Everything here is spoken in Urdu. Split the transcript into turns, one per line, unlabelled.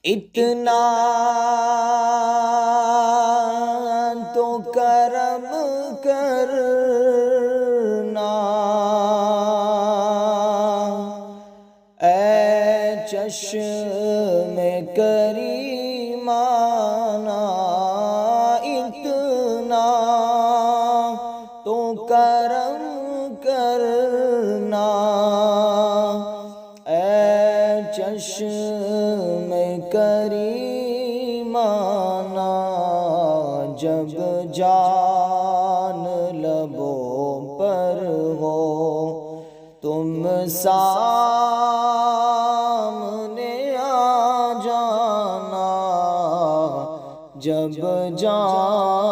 اتنا تو کرم کرنا اے چشم کریمانہ، اتنا تو کرم کرنا اے چشم کریمانہ، جب جان لبوں پر ہو تم سامنے آ جانا، جب جان